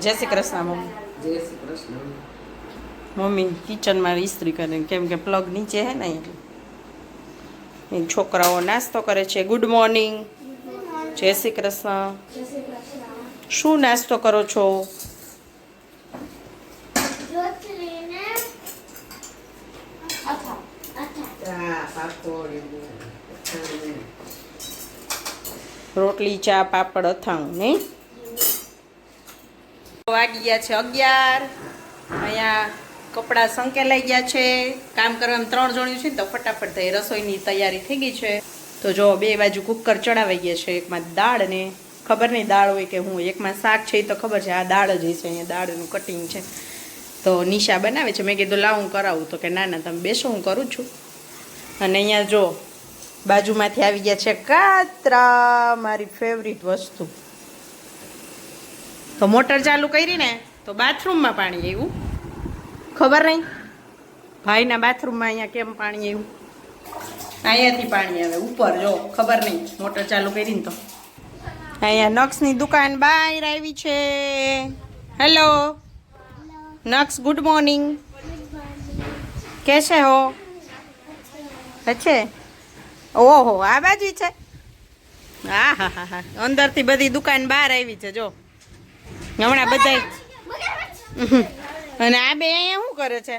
જય શ્રી કૃષ્ણ મમ્મી. જય શ્રી કૃષ્ણ. મમ્મી કિચનમાં ઇસ્ત્રી કરે કેમ કે પ્લગ નીચે હે ને એટલે છોકરાઓ નાસ્તો કરે છે. Good morning. જય શ્રી કૃષ્ણ. શું નાસ્તો કરો છો? રોટલી, ચા, પાપડ, અથાણું નહીં. વાગી ગયા છે 11. અહીંયા કપડાં સંકેલાઈ ગયા છે. કામ કરવામાં 3 જણ્યું છે ને તો ફટાફટ થઈ રસોઈની તૈયારી થઈ ગઈ છે. તો જો 2 બાજુ કુકર ચડાવાઈ ગયા છે. એકમાં દાળ ને ખબર નહીં દાળ હોય કે હું, એકમાં શાક છે એ તો ખબર છે. આ દાળ જ છે. અહીંયા દાળનું કટિંગ છે. તો નિશા બનાવે છે. મેં કીધું લાવ હું કરાવું. તો કે ના ના તમે બેસો હું કરું છું. અને અહીંયા જો બાજુમાંથી આવી ગયા છે કાતરા, મારી ફેવરિટ વસ્તુ. તો મોટર ચાલુ કરી ને તો બાથરૂમમાં પાણી આવ્યું. ખબર નહીં ભાઈના બાથરૂમમાં અહીંયા કેમ પાણી આવ્યું. અહીંયાથી પાણી આવે ઉપર જો ખબર નહીં મોટર ચાલુ કરીને. તો અહીંયા નક્ષની દુકાન બહાર આવી છે. Hello Naksh, good morning. कैसे हो? अच्छे. ઓહો આ બાજુ છે. હા હા હા હા અંદરથી બધી દુકાન બહાર આવી છે જો હમણાં બધા. અને આ બે અહીંયા શું કરે છે?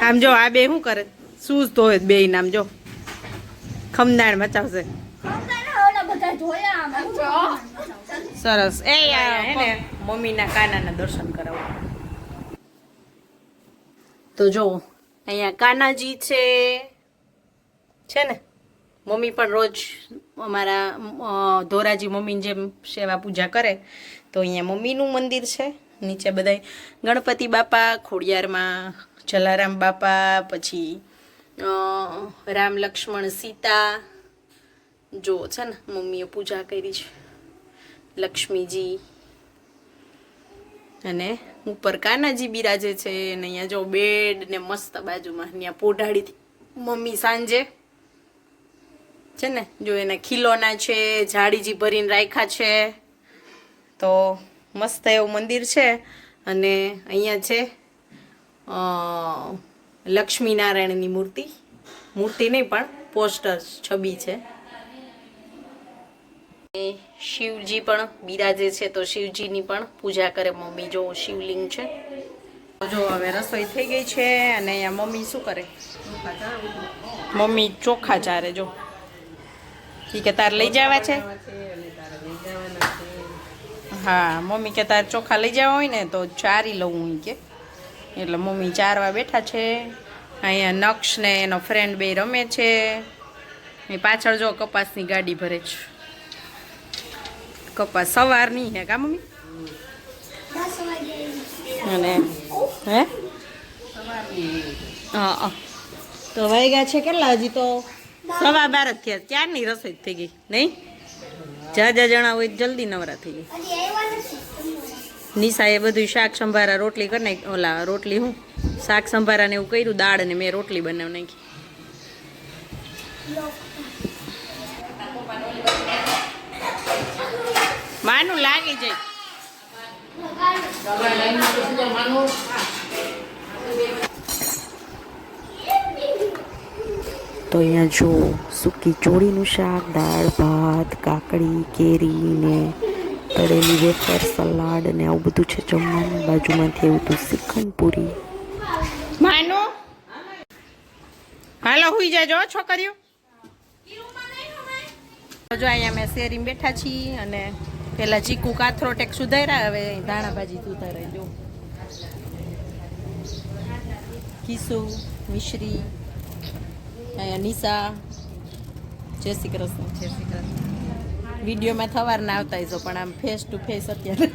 આમ જો આ બે શું કરે? શૂઝ તો હોય બે નામ જો ખમદાણ મચાવશે. સરસ. એ હે ને મમ્મીના કાનાના દર્શન કરાવો. તો જો અહીંયા કાનાજી છે ને. મમ્મી પણ રોજ અમારા ધોરાજી મમ્મીની જેમ સેવા પૂજા કરે. તો અહીંયા મમ્મીનું મંદિર છે. નીચે બધા ગણપતિ બાપા, ખોડિયારમાં જલારામ બાપા, પછી રામ લક્ષ્મણ સીતા જો છે ને મમ્મીએ પૂજા કરી છે. લક્ષ્મીજી અને ઉપર કાનાજી બિરાજે છે. અને અહીંયા જો બેડ ને મસ્ત બાજુમાં ત્યાં પોઢાડી મમ્મી સાંજે છે ને જો એના ખીલોના છે, જાળીજી ભરીને રાખ્યા છે. તો મસ્ત એવું મંદિર છે. અને અહીંયા છે લક્ષ્મીનારાયણની મૂર્તિ નહીં પણ પોસ્ટર છબી છે. શિવજી પણ બિરાજે છે. તો શિવજીની પણ પૂજા કરે મમ્મી. જો શિવલિંગ છે. જો હવે રસોઈ થઈ ગઈ છે. અને અહીંયા મમ્મી શું કરે? મમ્મી ચોખા ચારે. જો કે તાર લઈ જવા છે. હા મમ્મી કે તાર ચોખા લઈ જવા હોય ને તો ચારી લઉં હું કે. એટલે મમ્મી ચારવા બેઠા છે. અહીંયા નક્ષ ને એનો ફ્રેન્ડ બે રમે છે. એ પાછળ જો કપાસની ગાડી ભરે છે. કપાસ સવારની હે કા મમ્મી? અને હે હા તો વાગ્યા છે કેટલા? હજી તો 12:15 જ થયા. ક્યારની રસોઈ થઈ ગઈ નહીં? જા જણા હોય જલ્દી નવરા થઈ ગઈ. નિશાએ બધું શાક સંભારા રોટલી કરી નાખી. ઓલા રોટલી હું શાક સંભારા ને એવું કર્યું. દાળ ને મેં રોટલી બનાવી નાખી. માનું લાગી જાય. તો અહીંયા જો સૂકી ચોળીનું શાક, દાળ ભાત, કાકડી, કેરી ને તળેલી વેફર, સલાડ ને આવું બધું છે જમવાનું. બાજુમાંથી એવું તો શ્રીખંડ પૂરી. માનો હાલો હુઈ જાજો છોકરીઓ. જો અહીંયા અમે શેરીમાં બેઠા છીએ. અને પેલા ચીકુ કાથરોટ એક સુધાર્યા. હવે ધાણા ભાજી સુધારાય. જો કિસુ, મિશ્રી, અહીંયા નિશા. જય શ્રી કૃષ્ણ. જય શ્રી કૃષ્ણ. વિડીયોમાં થવારના આવતા હશો પણ આમ ફેસ ટુ ફેસ અત્યારે.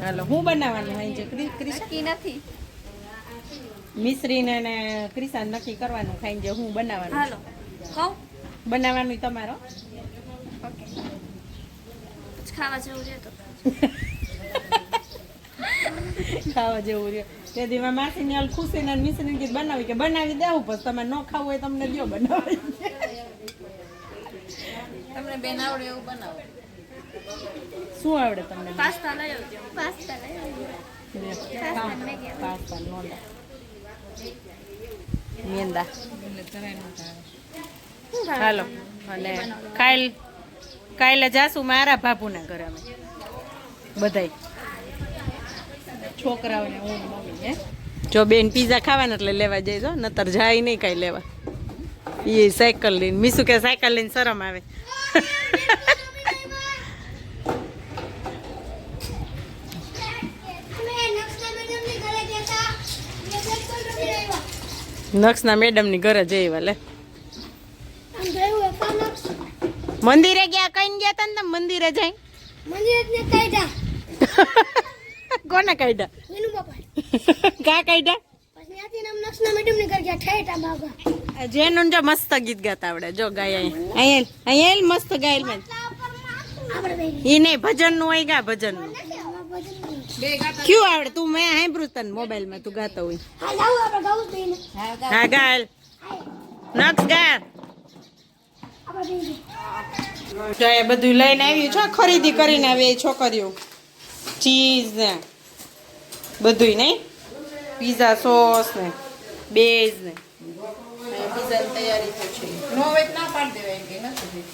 હાલો હું બનાવવાનું હોય છે ક્રિશા નથી. મિશ્રીને ને ક્રિશા નક્કી કરવાનું ખાઈને જે હું બનાવવાનું. હાલો કહું બનાવવાનું તમારો. ઓકે ખાવા જેવું છે તો ખાવા જેવું છે. તેથી માં માસીની હાલ ખુશી ને મિશ્રી ગીત બનાવી કે બનાવી દેવું. પછી તમે ન ખાવું હોય તમને દો બનાવી. તમને બેન આવડે એવું બનાવો. શું આવડે તમને? પાસ્તા લઈ આવજો. પાસ્તા લઈ આવજો. પાસ્તા મેંદા હાલો. અને કાલે જાશું મારા બાપુના ઘરે અમે બધાય છોકરાઓને હું મમ્મી હે. જો બેન પીઝા ખાવાના એટલે લેવા જઈશ નતર જાય નહીં કાંઈ લેવા. એ સાયકલ લઈને મીસુ કે સાયકલ લઈને શરમ આવે. નક્ષના મેડમની ઘરે જઈવા લે. મંદિરે ગયા કઈ ગયા તા ને તમે મંદિરે જાય? કોને કાઢ્યા? કા કાઢ્યા? જેનું જો મસ્ત ગીત ગાતા આવડે. જો ગાય અહીંયા મસ્ત ગાયેલ મેં. ઈ નહીં ભજન નું હોય ગા ભજન નું. ક્યું આવડે? તું મેં સાંભળ્યું તને મોબાઈલ માં તું ગાતો હોય. હા ગાલ નક્ષ ગા. જો એ બધું લઈને આવ્યું છે ખરીદી કરીને આવી છોકરીઓ. ચીઝ ને બધું નહીં પીઝા સોસ ને બેઝ ને પીઝા તૈયારી તો છે. નો વેટ ના પાડ દેવાય એમ કે નથી.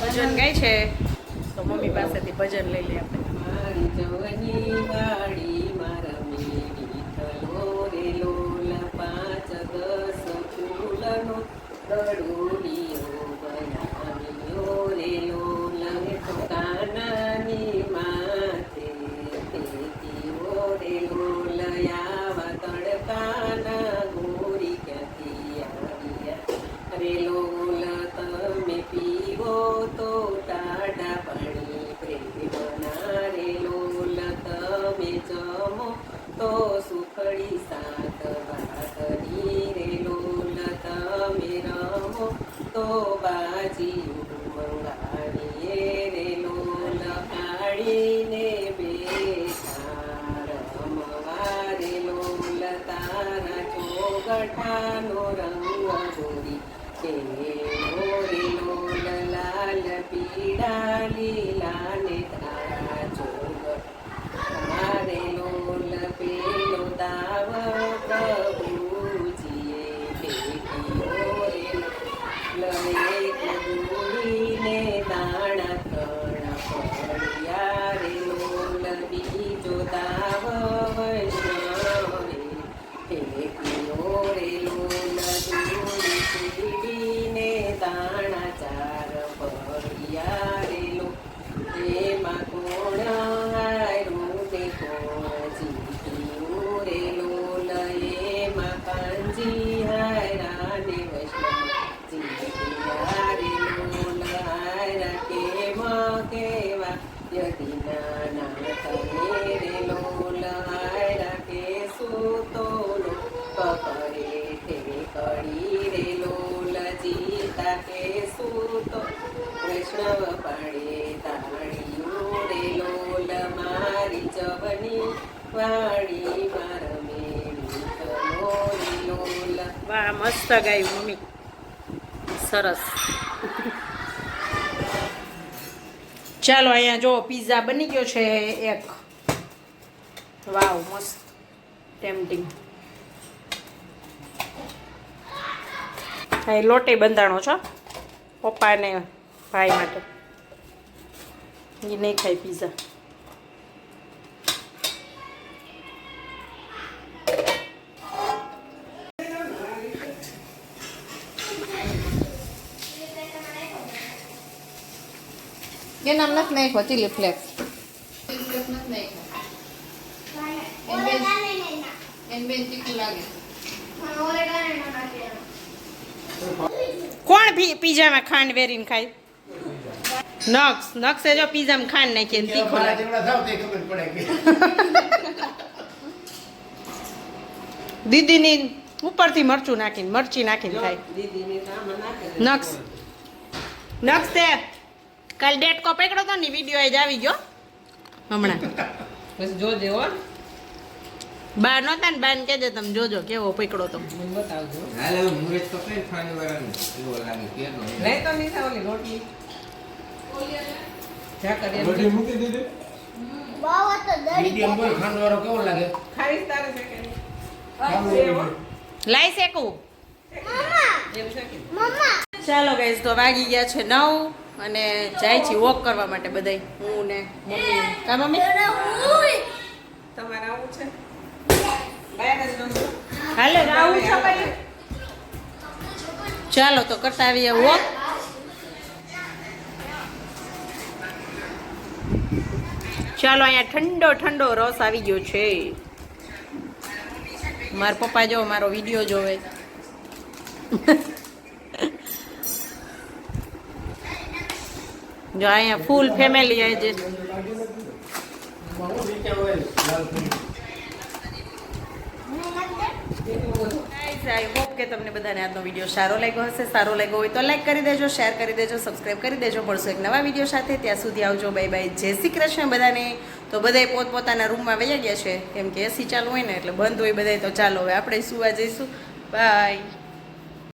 ભજન ગાય છે તો મમ્મી પાસેથી ભજન લઈ લે આપણે. મારી જવાની વાડી મારા મેરી થલો રે લોલ 5-10 ફૂલનો દડુડીઓ બનાવ્યો રે લોલ કાનાની માથે તેતીઓ રે લોલ આવા તડકાના ગોરી ક્યાંથી આવ્યા રે લોલ તમે પીવો તો ટાઢા પાણી પ્રેમના રે લોલ તમે જમો તો સુખડી સાત ભાખરી રે લોલ તમે રમો તો બાજી મંગાવીએ રે લોલ કાઢીને બેઠા રમવા રે લોલ તારા ચોગઠાનો રંગ ગોરી કેવો રે લોલ લાલ પીળા લીલા ને તારા ચોગઠા રે લોલ પેલો દાવ પ્રભુજીએ ભેટ્યો રે લવે કુડીને દાણા કણા પડ્યા રે લોલ બીજો દાવ વૈષ્ણવે ભેટ્યો રે લોલ દૂરી કુડીને દાણા ચાર પડ્યા રે લો એમાં કોણ હારું તે કોણ જીત્યું રે લોલ એમાં કાંજી હારા ને વૈષ્ણવ જીત્યા રે લોલ હારા કેમ કેવા યદિના નાથ રે લોલ હારા કે સુતોલો પકડે તે કડી રે લોલ જીતા કે સૂતો વૈષ્ણવ પાડે તાળીઓ રે લોલ મારી જવની વાડી મારા મેરી થલો રે લોલ. વાહ મસ્ત ગાયું મમ્મી સરસ. ચાલો અહીંયા જો પીઝા બની ગયો છે એક. વાવ મસ્ત ટેમ્પટિંગ. હા લોટે બંધાણો છો પપ્પા ને ભાઈ માટે. એ નહીં ખાય પીઝા. કે નામ નથી નાખ્યો ચીલી ફ્લેક્સ. કોણ પીઝામાં ખાંડ વેરીને ખાય? નક્ષે જો પીઝામાં ખાંડ નાખીએ ને તીખો લાગે. દીદીની ઉપરથી મરચું નાખીને મરચી નાખીને ખાય. નક્ષ તે કાલ ડેટકો પકડો તો ને વિડીયો જ આવી ગયો હમણાં. બસ જોજે હો. બા નહોતા ને બાને કહેજે તમે જોજો કેવો પકડો તો બતાવજો હાલ હવે મુરત તો કઈ ખાંડ વાળાનું એવો લાગે કેનો લઈ તો નહીં ઓલી રોટલી જા કરી રોટી મૂકી દીધી બહુ તો દડી મીડિયમ બોલ ખાંડ વાળો કેવો લાગે ખાઈશ તારે છે કે નહીં? ખાવું છે હો. લાઈ શેકું એવું છે કે મમ્મા ચાલો ગાઈસ તો વાગી ગયા છે 9 અને જાય છે વોક કરવા માટે બધાય હું ને મમ્મી કા મમ્મી તમારે આવું છે બહાર જ રમજો હાલે આવું છે ભાઈ ચાલો તો કરતા આવીએ વોક ચાલો અહીંયા ઠંડો ઠંડો રસ આવી ગયો છે મારા પપ્પા જો મારો વિડીયો જોવે જો અહીંયા ફૂલ ફેમિલી આવી છે આઈ હોપ કે તમને બધાને આજનો વિડીયો સારો લાગ્યો હશે સારો લાગ્યો હોય તો લાઈક કરી દેજો શેર કરી દેજો સબસ્ક્રાઈબ કરી દેજો મળશું એક નવા વિડીયો સાથે ત્યાં સુધી આવજો બાય બાય જય શ્રી કૃષ્ણ બધાને તો બધાય પોતપોતાના રૂમમાં વહી ગયા છે કેમ કે એસી ચાલુ હોય ને એટલે બંધ હોય બધાય તો ચાલો હવે આપણે સુવા જઈશું બાય